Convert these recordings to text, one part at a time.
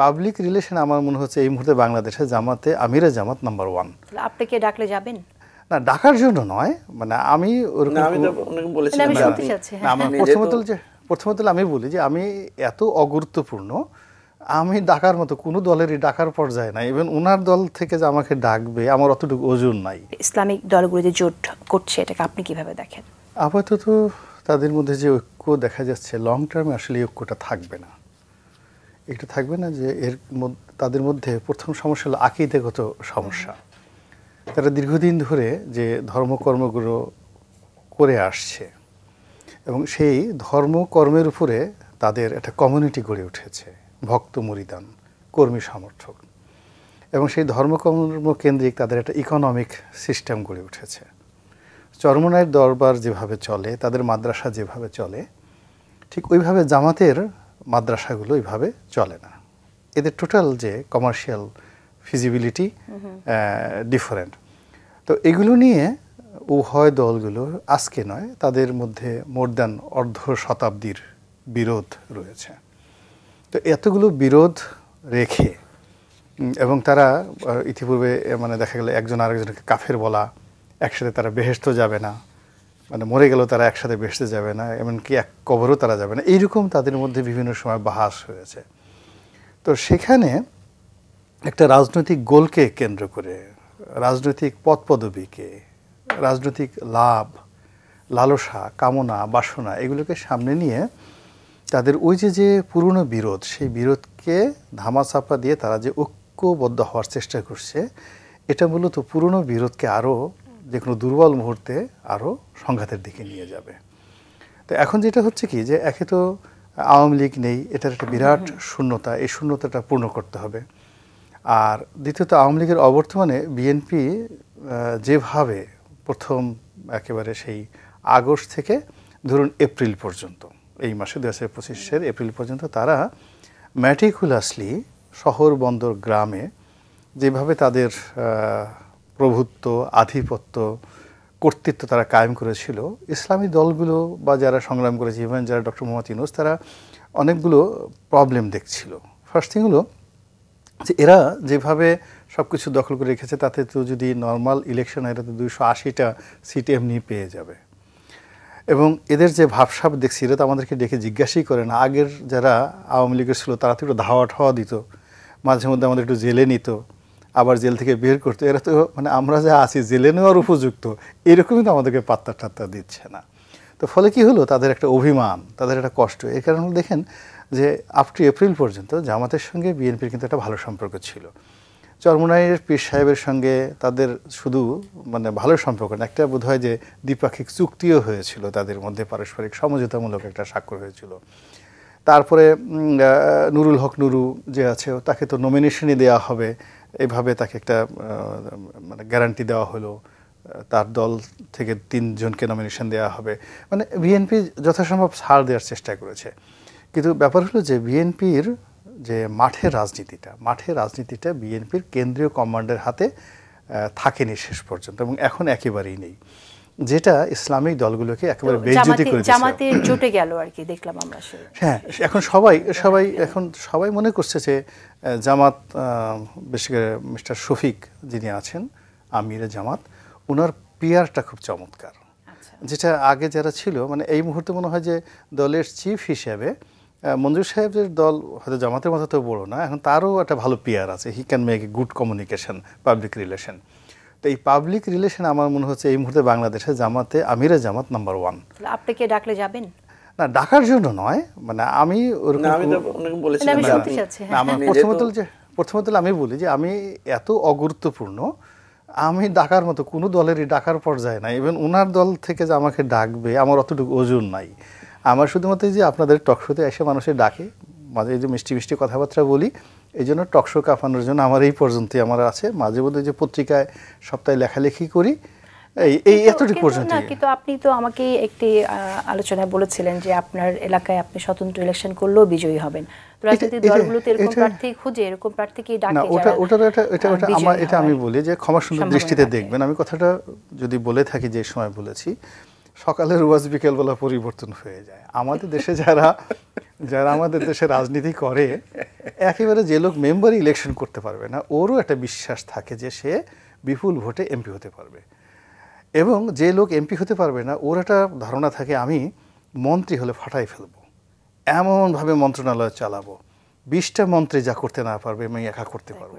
Public relation আমার মনে হচ্ছে এই মুহূর্তে বাংলাদেশে জামাতে আমিরে জামাত নাম্বার 1। আপনাকে ডাকলে যাবেন? না, ডাকার জন্য নয়, মানে আমি প্রথমত আমি বলি যে আমি এত অগুরুত্বপূর্ণ, আমি ডাকার মতো কোনো দলেরই ডাকার পর্যায়ে নাই। ইভেন ওনার দল থেকে যে আমাকে ডাকবে আমার অতটুকু ওজন নাই। ইসলামিক দলগুলো যে জোট করছে এটাকে আপনি কিভাবে দেখেন? আপাতত তাদের মধ্যে যে ঐক্য দেখা যাচ্ছে, লং টার্মে আসলে এই ঐক্যটা থাকবে না। এটা থাকবে না যে তাদের মধ্যে প্রথম সমস্যা হলো আকীদাগত সমস্যা। তারা দীর্ঘদিন ধরে যে ধর্মকর্মগুলো করে আসছে এবং সেই ধর্মকর্মের উপরে তাদের একটা কমিউনিটি গড়ে উঠেছে, ভক্ত মুরিদান, কর্মী সমর্থক, এবং সেই ধর্মকর্ম কেন্দ্রিক তাদের একটা ইকোনমিক সিস্টেম গড়ে উঠেছে। চরমনায়ের দরবার যেভাবে চলে, তাদের মাদ্রাসা যেভাবে চলে, ঠিক ওইভাবে জামাতের মাদ্রাসাগুলো ওইভাবে চলে না। এদের টোটাল যে কমার্শিয়াল ফিজিবিলিটি ডিফারেন্ট। তো এগুলো নিয়ে উভয় দলগুলো আজকে নয়, তাদের মধ্যে মোর দ্যান অর্ধ শতাব্দীর বিরোধ রয়েছে। তো এতগুলো বিরোধ রেখে এবং তারা ইতিপূর্বে মানে দেখা গেল একজন আরেকজনকে কাফের বলা, একসাথে তারা বেহেশতে যাবে না, মানে মরে গেলেও তারা একসাথে বেহেশতে যাবে না, এমনকি এক কবরও তারা যাবে না, এইরকম তাদের মধ্যে বিভিন্ন সময় বাহাস হয়েছে। তো সেখানে একটা রাজনৈতিক গোলকে কেন্দ্র করে, রাজনৈতিক পদপদবীকে, রাজনৈতিক লাভ, লালসা, কামনা, বাসনা এগুলোকে সামনে নিয়ে তাদের ওই যে পুরনো বিরোধ, সেই বিরোধকে ধামাচাপা দিয়ে তারা যে ঐক্যবদ্ধ হওয়ার চেষ্টা করছে, এটা মূলত পুরনো বিরোধকে আরও যে কোনো দুর্বল মুহূর্তে আরও সংঘাতের দিকে নিয়ে যাবে। তো এখন যেটা হচ্ছে কি, যে একে তো আওয়ামী লীগ নেই, এটার একটা বিরাট শূন্যতা, এই শূন্যতাটা পূর্ণ করতে হবে। আর দ্বিতীয়ত আওয়ামী লীগের অবর্তমানে বিএনপি যেভাবে প্রথম একেবারে সেই আগস্ট থেকে ধরুন এপ্রিল পর্যন্ত, এই মাসে 2025-এর এপ্রিল পর্যন্ত তারা ম্যাটিকুলাসলি শহর বন্দর গ্রামে যেভাবে তাদের প্রভুত্ব, আধিপত্য, কর্তৃত্ব তারা কায়েম করেছিল, ইসলামী দলগুলো বা যারা সংগ্রাম করেছে, ইভেন যারা ডক্টর মোহাম্মদ ইউনূস, তারা অনেকগুলো প্রবলেম দেখছিল। ফার্স্ট থিং হলো যে এরা যেভাবে সব কিছু দখল করে রেখেছে, তাতে তো যদি নর্মাল ইলেকশন হয়, এটা তো 280টা সিট এমনি পেয়ে যাবে। এবং এদের যে ভাবসাব দেখছি, এটা তো আমাদেরকে ডেকে জিজ্ঞাসাই করে না। আগের যারা আওয়ামী লীগের ছিল তারা তো একটু ধাওয়া ঠাওয়া দিত, মাঝে মধ্যে আমাদের একটু জেলে নিত, আবার জেল থেকে বের করতো। এরা তো মানে আমরা যা আছি জেলে নেওয়ার উপযুক্ত, এরকমই তো আমাদেরকে পাত্তা টাত্তা দিচ্ছে না। তো ফলে কি হলো, তাদের একটা অভিমান, তাদের একটা কষ্ট। এই কারণে দেখেন যে আপ টু এপ্রিল পর্যন্ত জামাতের সঙ্গে বিএনপির কিন্তু একটা ভালো সম্পর্ক ছিল। চরমনাইয়ের পীর সাহেবের সঙ্গে তাদের শুধু মানে ভালো সম্পর্ক না, একটা বোধ হয় যে দ্বিপাক্ষিক চুক্তিও হয়েছিল, তাদের মধ্যে পারস্পরিক সমঝোতামূলক একটা স্বাক্ষর হয়েছিল। তারপরে নুরুল হক নুরু যে আছে, তাকে তো নমিনেশনই দেওয়া হবে, এভাবে তাকে একটা মানে গ্যারান্টি দেওয়া হলো, তার দল থেকে 3 জনকে নমিনেশন দেওয়া হবে। মানে বিএনপি যথাসম্ভব ছাড় দেওয়ার চেষ্টা করেছে। কিন্তু ব্যাপার হলো যে বিএনপির যে মাঠের রাজনীতিটা বিএনপির কেন্দ্রীয় কমান্ডের হাতে থাকেনি শেষ পর্যন্ত, এবং এখন একেবারেই নেই, যেটা ইসলামিক দলগুলোকে একেবারে বেইজ্জতি করে দিয়েছে। জামাতের জোটে গেল আর কি, দেখলাম আমরা। হ্যাঁ, এখন সবাই মনে করছে যে জামাত, বিশেষ করে মিস্টার শফিক যিনি আছেন আমিরে জামাত, ওনার পিআরটা খুব চমৎকার। যেটা আগে যারা ছিল, মানে এই মুহূর্তে মনে হয় যে দলের চিফ হিসেবে মঞ্জুর সাহেবের দল হয়তো জামাতের মতো তো বড় না, এখন তারও একটা ভালো পিআর আছে, he can make a good communication, public relation. তো এই পাবলিক রিলেশন আমার মনে হচ্ছে এই মুহূর্তে বাংলাদেশে জামাতে আমিরে জামাত নাম্বার 1। আপনাকে ডাকলে যাবেন? না, ডাকার জন্য নয়, মানে আমি প্রথমত আমি বলি যে আমি এত অগুরুত্বপূর্ণ, আমি ডাকার মতো কোনো দলেরই ডাকার পর্যায়ে নাই। ইভেন ওনার দল থেকে যে আমাকে ডাকবে আমার অতটুকু ওজন নাই। আমার শুধুমাত্র যে আপনাদের টকশোতে এসে মানুষের ডাকে, মাঝে যে মিষ্টি মিষ্টি কথাবার্তা বলি, এই জন্য টকশো কাঁপানোর জন্য আমার এই পর্যন্তই আমার আছে। মাঝে মধ্যে যে পত্রিকায় সপ্তাহে লেখালেখি করি, এই এতটুকু পর্যন্ত। কিন্তু আপনি তো আমাকে একটি আলোচনায় বলেছিলেন যে আপনার এলাকায় আপনি স্বতন্ত্র ইলেকশন করলেও বিজয়ী হবেন। রাজনৈতিক দলগুলোতে এরকম প্রার্থী খুঁজে, এরকম প্রার্থীকে ডাকে যারা। এটা আমি বলি যে ক্ষমা সুন্দর দৃষ্টিতে দেখবেন, আমি কথাটা যদি বলে থাকি যে সময় বলেছি সকালের ওয়াজ বিকেলবেলা পরিবর্তন হয়ে যায়। আমাদের দেশে যারা আমাদের দেশে রাজনীতি করে, একেবারে যে লোক মেম্বারই ইলেকশন করতে পারবে না, ওরও একটা বিশ্বাস থাকে যে সে বিপুল ভোটে এমপি হতে পারবে। এবং যে লোক এমপি হতে পারবে না, ওর একটা ধারণা থাকে আমি মন্ত্রী হলে ফাটাই ফেলবো, এমনভাবে মন্ত্রণালয় চালাবো, 20টা মন্ত্রী যা করতে না পারবে আমি একা করতে পারবো।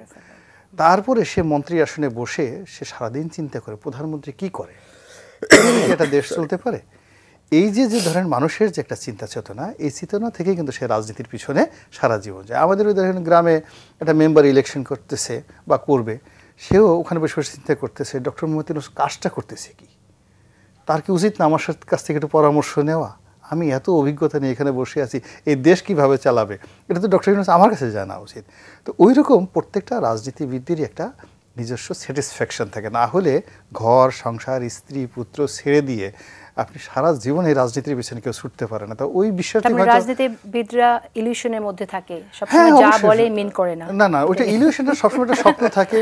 তারপরে সে মন্ত্রী আসনে বসে সে সারাদিন চিন্তা করে প্রধানমন্ত্রী কি করে, একটা দেশ চলতে পারে। এই যে ধরেন মানুষের যে একটা চিন্তা চেতনা, এই চেতনা থেকে কিন্তু সে রাজনীতির পিছনে সারা জীবন যায়। আমাদের ওই ধরেন গ্রামে একটা মেম্বার ইলেকশন করতেছে বা করবে, সেও ওখানে বসে বসে চিন্তা করতেছে ডক্টর মোহাম্মদ ইউনূস কাজটা করতেছে কি, তার কি উচিত না আমার কাছ থেকে একটু পরামর্শ নেওয়া, আমি এত অভিজ্ঞতা নিয়ে এখানে বসে আছি, এই দেশ কিভাবে চালাবে, এটা তো ডক্টর ইউনূস আমার কাছে জানা উচিত। তো ওই রকম প্রত্যেকটা রাজনীতিবিদদেরই একটা নিজস্ব স্যাটিসফ্যাকশন থাকে, না হলে ঘর সংসার স্ত্রী পুত্র ছেড়ে দিয়ে আপনি সারা জীবন এই রাজনীতির পিছনে কেউ ছুটতে পারে না। তো ওই বিষয়টা রাজনীতিবিদরা ইলিউশনের মধ্যে থাকে, সবসময় যা বলে মিন করে না। না ওইটা ইলিউশনটা সবসময় একটা স্বপ্ন থাকে।